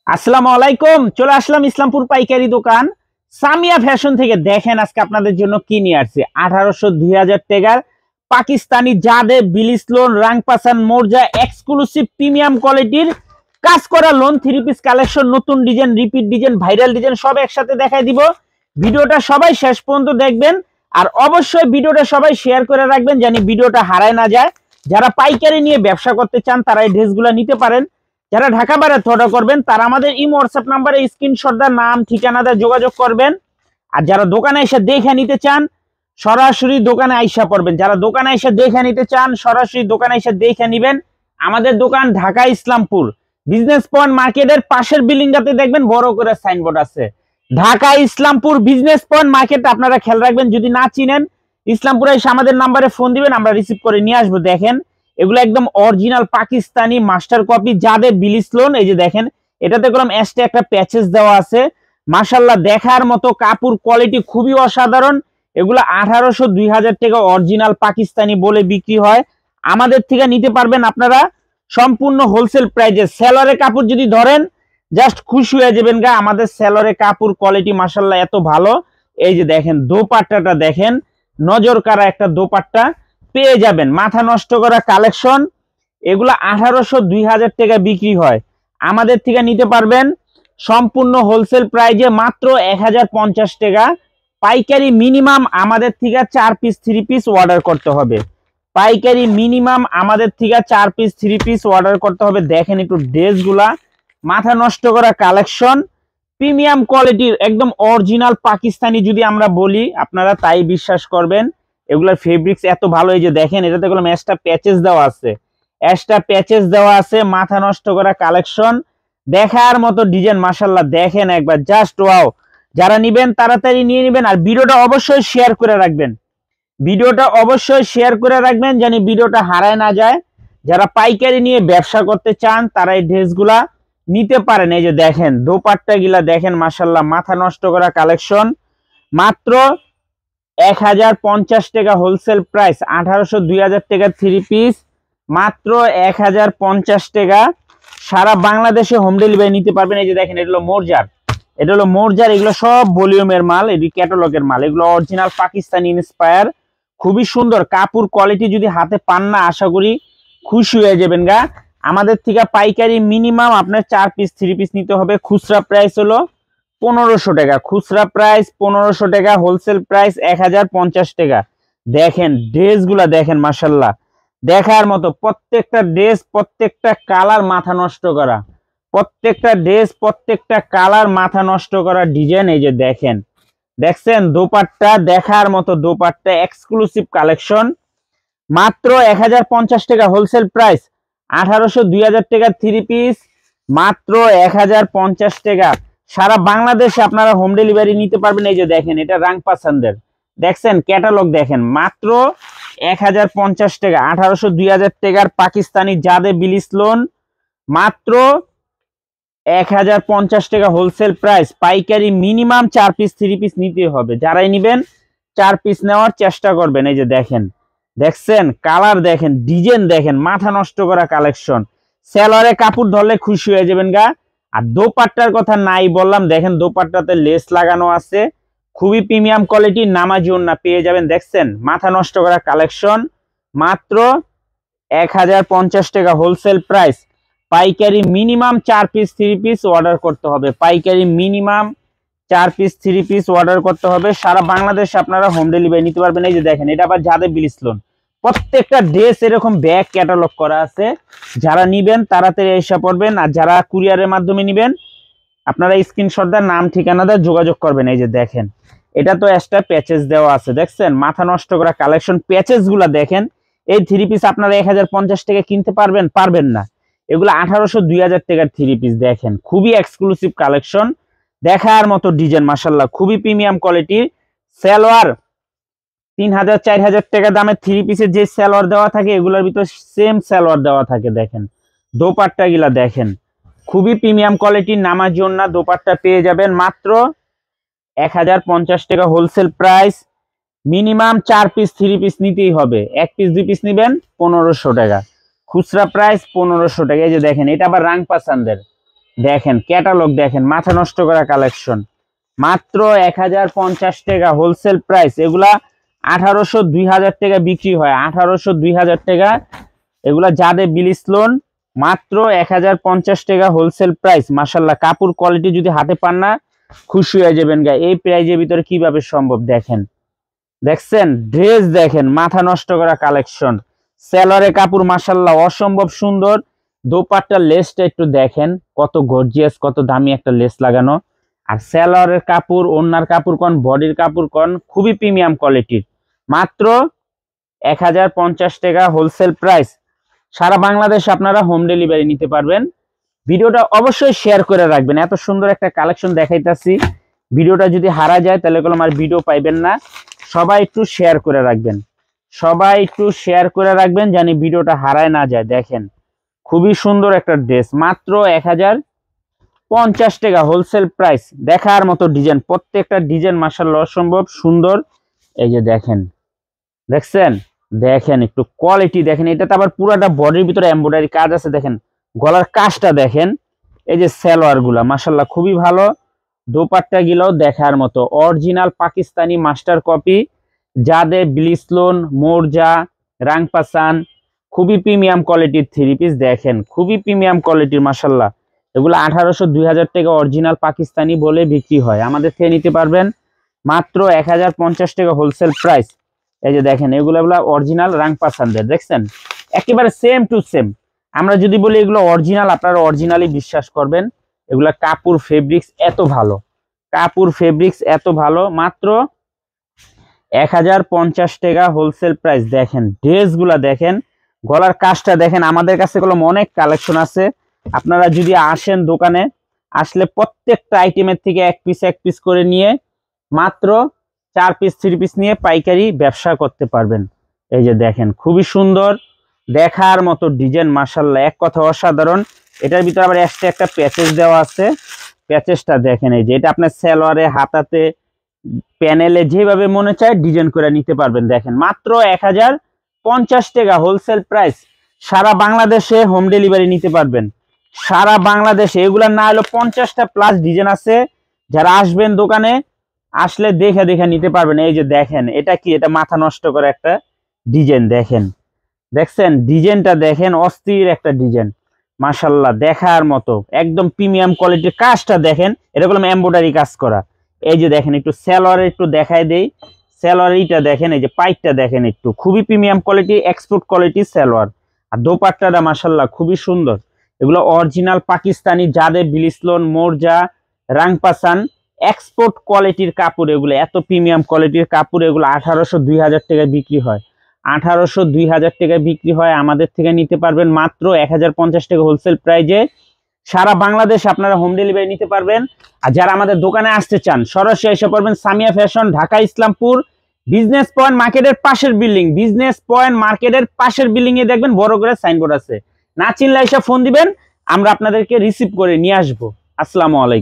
আসসালামু আলাইকুম। চলে আসলাম ইসলামপুর পাইকারি দোকান সামিয়া ফ্যাশন থেকে। দেখেন আজকে আপনাদের জন্য কি নিয়ে আসছে। 1800-2000 টাকার পাকিস্তানি জাদে বিলিস লোন রাংপাসান মোরজা এক্সক্লুসিভ প্রিমিয়াম কোয়ালিটির কাজ করা লোন থ্রি পিস কালেকশন, নতুন design, repeat design, viral design সব একসাথে দেখাই দিব। ভিডিওটা সবাই শেষ পর্যন্ত দেখবেন আর অবশ্যই ভিডিওটা সবাই শেয়ার করে রাখবেন জানি ভিডিওটা হারায় না যায়। যারা পাইকারি নিয়ে ব্যবসা করতে চান তারা এই ড্রেসগুলো নিতে পারেন। যারা ঢাকা বাইরে অর্ডার করবেন তারা আমাদের ইমো হোয়াটসঅ্যাপ নাম্বারে স্ক্রিনশট দা নাম ঠিকানা দা যোগাযোগ করবেন। আর যারা দোকানে এসে দেখে নিতে চান সরাসরি দোকানে আইসা পড়বেন। যারা দোকানে এসে দেখে নিতে চান সরাসরি দোকানে এসে দেখে নেবেন। আমাদের দোকান ঢাকা ইসলামপুর বিজনেস পয়েন্ট মার্কেটের পাশের বিল্ডিংটাতে দেখবেন বড় করে সাইনবোর্ড আছে Dhaka Islampur business point market. আপনারা খেয়াল রাখবেন, যদি না চিনেন ইসলামপুরে এসে আমাদের নাম্বারে ফোন দিবেন, আমরা রিসিভ করে নিয়ে আসবো। দেখেন এগুলো একদম অরিজিনাল পাকিস্তানি মাস্টার কপি যাদের বিলিস লোন। এই যে দেখেন এটাতে কলম এসটে একটা প্যাচেস দেওয়া আছে, মাশাআল্লাহ দেখার মতো। কাপড় কোয়ালিটি খুবই অসাধারণ। এগুলো 1800-2000 টাকা অরিজিনাল পাকিস্তানি বলে বিক্রি হয়। আমাদের থেকে নিতে পারবেন আপনারা সম্পূর্ণ হোলসেল প্রাইজে। সেলরের কাপড় যদি ধরেন জাস্ট খুশি হয়ে যাবেন গা। আমাদের সেলরের কাপড় কোয়ালিটি মাশাআল্লাহ এত ভালো। এই যে দেখেন দোপাট্টাটা দেখেন, নজর কাড়া একটা দোপাট্টা পেয়ে যাবেন। মাথা নষ্ট করা কালেকশন, এগুলো 1800-2000 টাকা বিক্রি হয়। আমাদের থেকে নিতে পারবেন সম্পূর্ণ হোলসেল প্রাইজে মাত্র 1050 টাকা। পাইকারি মিনিমাম আমাদের থেকে 4 পিস 3 পিস অর্ডার করতে হবে। পাইকারি মিনিমাম আমাদের থেকে 4 পিস 3 পিস অর্ডার করতে হবে। দেখেন একটু ড্রেসগুলা মাথা নষ্ট করা কালেকশন, প্রিমিয়াম কোয়ালিটির একদম অরিজিনাল পাকিস্তানি যদি আমরা বলি আপনারা তাই বিশ্বাস করবেন। এগুলোর ফেব্রিক্স এত ভালো। এই যে দেখেন এটাতে কোনো এক্সট্রা প্যাচেস দেওয়া আছে, এক্সট্রা প্যাচেস দেওয়া আছে। মাথা নষ্ট করা কালেকশন, দেখার মতো ডিজাইন মাশাআল্লাহ। দেখেন একবার জাস্ট ওয়াও। যারা নেবেন তাড়াতাড়ি নিয়ে নেবেন আর ভিডিওটা অবশ্যই শেয়ার করে রাখবেন। ভিডিওটা অবশ্যই শেয়ার করে রাখবেন জানি ভিডিওটা হারায় না যায়। যারা পাইকারি নিয়ে ব্যবসা করতে চান তারা এই ড্রেসগুলা নিতে পারেন। এই যে দেখেন দোপাট্টা গিলা দেখেন মাশাআল্লাহ, মাথা নষ্ট করা কালেকশন। মাত্র 1050 টাকা হোলসেল প্রাইস। 1800-2000 টাকা 3 পিস মাত্র 1050 টাকা। সারা বাংলাদেশে হোম ডেলিভারি নিতে পারবেন। এই যে দেখেন এটা হলো মোরজার, এটা হলো মোরজার। এগুলো সব ভলিউমের মাল, এটি ক্যাটালগের মাল। এগুলো অরিজিনাল পাকিস্তানি ইন্সপায়ার, খুবই সুন্দর কাপড় কোয়ালিটি। যদি হাতে পান না আশা করি খুশি হয়ে যাবেন গা। আমাদের থেকে পাইকারি মিনিমাম আপনার 4 পিস 3 পিস নিতে হবে। খুচরা প্রাইস হলো 1500 টাকা, খুচরা প্রাইস 1500 টাকা, হোলসেল প্রাইস 1050 টাকা। দেখেন ড্রেসগুলা দেখেন মাশাআল্লাহ দেখার মতো। প্রত্যেকটা ড্রেস প্রত্যেকটা কালার মাথা নষ্ট করা, প্রত্যেকটা ড্রেস প্রত্যেকটা কালার মাথা নষ্ট করা ডিজাইন। এই যে দেখেন দেখছেন দোপাট্টা দেখার মতো, দোপাট্টা এক্সক্লুসিভ কালেকশন। মাত্র 1050 টাকা হোলসেল প্রাইস। 1800-2000 টাকা 3 পিস মাত্র 1050 টাকা। সারা বাংলাদেশে আপনারা হোম ডেলিভারি নিতে পারবেন। এই যে দেখেন এটা রাংপাসানদের, দেখছেন ক্যাটালগ দেখেন মাত্র 1050 টাকা। 1800-2000 টাকার পাকিস্তানি জাদে বিলিস লোন মাত্র 1050 টাকা হোলসেল প্রাইস। পাইকারি মিনিমাম 4 পিস 3 পিস নিতে হবে। যারাই নেবেন 4 পিস নেওয়ার চেষ্টা করবেন। এই যে দেখেন দেখছেন কালার দেখেন ডিজাইন দেখেন, মাথা নষ্ট করা কালেকশন। সেলরে কাপড় ধরলে খুশি হয়ে যাবেন গা। আর দোপাট্টার কথা নাই বললাম, দেখেন দোপাট্টাতে লেস লাগানো আছে, খুবই প্রিমিয়াম কোয়ালিটি। নামাজি ওন্না পেয়ে যাবেন। দেখছেন মাথা নষ্ট করা কালেকশন মাত্র 1050 টাকা হোলসেল প্রাইস। পাইকারি মিনিমাম 4 পিস 3 পিস অর্ডার করতে হবে। পাইকারি মিনিমাম 4 পিস 3 পিস অর্ডার করতে হবে। সারা বাংলাদেশে আপনারা হোম ডেলিভারি নিতে পারবেন। এই যে দেখেন এটা আবার যাদের বিলিস লোন, প্রত্যেকটা ড্রেস এরকম ব্যাগ ক্যাটালগ করা আছে। যারা নিবেন তাড়াতাড়ি এসে পড়বেন আর যারা কুরিয়ারের মাধ্যমে নিবেন আপনারা স্ক্রিনশট দা নাম ঠিকানা দা যোগাযোগ করবেন। এই যে দেখেন এটা তো এক্সট্রা প্যাচেস দেওয়া আছে, দেখছেন মাথা নষ্ট করা কালেকশন। প্যাচেস গুলা দেখেন, এই 3 পিস আপনারা 1050 টাকা কিনতে পারবেন পারবেন না। এগুলো 1800-2000 টাকার 3 পিস। দেখেন খুবই এক্সক্লুসিভ কালেকশন, দেখার মতো ডিজাইন মাশাআল্লাহ, খুবই প্রিমিয়াম কোয়ালিটির। সালোয়ার 3000-4000 টাকা দামের 3 পিসের যে সালোয়ার দেওয়া থাকে এগুলোর ভিতর সেম সালোয়ার দেওয়া থাকে। দেখেন দোপাট্টা গিলা দেখেন খুবই প্রিমিয়াম কোয়ালিটির। নামাজি ওন্না দোপাট্টা পেয়ে যাবেন মাত্র 1050 টাকা wholesale price. Minimum 4 piece 3 piece নিতেই হবে। 1 পিস 2 পিস নিবেন 1500 টাকা, খুচরা প্রাইস 1500 টাকা। এই যে দেখেন এটা আবার রাংপাসানদের, দেখেন ক্যাটালগ দেখেন, মাথা নষ্ট করা কালেকশন। মাত্র 1050 টাকা হোলসেল প্রাইস। এগুলা 1800 2000 টাকা বিক্রি হয়, 1800 2000 টাকা এগুলা যাদের বিলিস লোন। মাত্র 1050 টাকা হোলসেল প্রাইস। মাশাল্লাহ, কাপড় কোয়ালিটি যদি হাতে পান না খুশি হয়ে যাবেন গা। এই প্রাইজের ভিতরে কিভাবে সম্ভব দেখেন, দেখছেন ড্রেস দেখেন, মাথা নষ্ট করা কালেকশন। সেলরে কাপড় মাশাল্লাহ অসম্ভব সুন্দর। দোপাট্টার লেসটা একটু দেখেন, কত গর্জিয়াস, কত দামি একটা লেস লাগানো। আর সেলরের কাপড়, ওড়নার কাপড় কোন, বডির কাপড় কোন, খুবই প্রিমিয়াম কোয়ালিটির। মাত্র 1050 টাকা হোলসেল প্রাইস। সারা বাংলাদেশ আপনারা হোম ডেলিভারি নিতে পারবেন। ভিডিওটা অবশ্যই শেয়ার করে রাখবেন, এত সুন্দর একটা কালেকশন দেখাইতাছি। ভিডিওটা যদি হারা যায় তাহলে কোনো আমার ভিডিও পাইবেন না। সবাই একটু শেয়ার করে রাখবেন, সবাই একটু শেয়ার করে রাখবেন জানি ভিডিওটা হারায় না যায়। দেখেন খুবই সুন্দর একটা ড্রেস, মাত্র 1050 টাকা হোলসেল প্রাইস। দেখার মতো ডিজাইন, প্রত্যেকটা ডিজাইন মাশাআল্লাহ অসম্ভব সুন্দর। এই যে দেখেন, দেখছেন, দেখেন একটু কোয়ালিটি দেখেন। এটাতে আবার পুরাটা বডির ভিতরে এমব্রয়ডারি কাজ আছে। দেখেন গলার কাজটা দেখেন। এই যে সালোয়ার গুলা মাশাআল্লাহ খুবই ভালো। দোপাট্টা গুলাও দেখার মতো অরিজিনাল পাকিস্তানি মাস্টার কপি। যাদের ব্লিচ লোন, মোরজা, রাংপাসান, খুবই প্রিমিয়াম কোয়ালিটির থ্রি পিস। দেখেন খুবই প্রিমিয়াম কোয়ালিটির মাশাআল্লাহ। এগুলো 1800 2000 টাকা অরিজিনাল পাকিস্তানি বলে বিক্রি হয়। আমাদের থেকে নিতে পারবেন মাত্র 1050 টাকা হোলসেল প্রাইস। এই যে দেখেন এগুলো অরিজিনাল রাংপাসানদের, দেখছেন একেবারে সেম টু সেম। আমরা যদি বলি এগুলো অরিজিনাল, আপনারা অরিজিনালি বিশ্বাস করবেন। এগুলা কাপড় ফেব্রিক্স এত ভালো, কাপড় ফেব্রিক্স এত ভালো। মাত্র 1050 টাকা হোলসেল প্রাইস। দেখেন ড্রেসগুলা দেখেন, গলার কাজটা দেখেন। আমাদের কাছে এগুলো অনেক কালেকশন আছে। আপনারা যদি আসেন দোকানে, আসলে প্রত্যেকটা আইটেমের থেকে এক পিস করে নিয়ে মাত্র 4 পিস 3 পিস নিয়ে পাইকারি ব্যবসা করতে পারবেন। এই যে দেখেন খুবই সুন্দর, দেখার মতো ডিজাইন মাশাআল্লাহ, এক কথা অসাধারণ। এটার ভিতরে আবার এক্সট্রা একটা প্যাচেস দেওয়া আছে। প্যাচেসটা দেখেন, এই যে এটা আপনার সালোয়ারে, হাতাতে, প্যানেলে যেভাবে মনে চায় ডিজাইন করে নিতে পারবেন। দেখেন মাত্র 1050 টাকা হোলসেল প্রাইস। সারা বাংলাদেশে হোম ডেলিভারি নিতে পারবেন, সারা বাংলাদেশে। এগুলা না হলো 50টা প্লাস ডিজাইন আছে। যারা আসবেন দোকানে, আসলে দেখে দেখে নিতে পারবেন। এই যে দেখেন এটা কি, এটা মাথা নষ্ট করে একটা ডিজাইন। দেখেন, দেখছেন ডিজাইনটা দেখেন, অস্থির একটা ডিজাইন মাশাআল্লাহ, দেখার মতো একদম প্রিমিয়াম কোয়ালিটির। কাজটা দেখেন, এটা হলো এমব্রয়ডারি কাজ করা। এই যে দেখেন একটু সালোয়ারে একটু দেখাই দেই, সালোয়ারিটা দেখেন, এই যে পাইটটা দেখেন একটু, খুবই premium quality, export quality salwar. আর দোপাট্টাটা মাশাআল্লাহ খুবই সুন্দর। এগুলো অরিজিনাল পাকিস্তানি যাদের ব্লিচ লোন, মোরজা, রাংপাসান, এক্সপোর্ট কোয়ালিটির কাপড়। এগুলো এত প্রিমিয়াম কোয়ালিটির কাপড়। এগুলো 1800 2000 টাকায় বিক্রি হয়, 1800 2000 টাকায় বিক্রি হয়। আমাদের থেকে নিতে পারবেন মাত্র 1050 টাকা হোলসেল প্রাইজে। সারা বাংলাদেশ আপনারা হোম ডেলিভারি নিতে পারবেন। আর যারা আমাদের দোকানে আসতে চান, সরাসরি এসে পড়বেন Samia fashion, Dhaka Islampur, business point মার্কেটের পাশের বিল্ডিং। বিজনেস পয়েন্ট মার্কেটের পাশের বিল্ডিং এ দেখবেন বড় করে সাইনবোর্ড আছে। না চিনলে এসে ফোন দিবেন, আমরা আপনাদেরকে রিসিভ করে নিয়ে আসবো। আসসালামু আলাইকুম।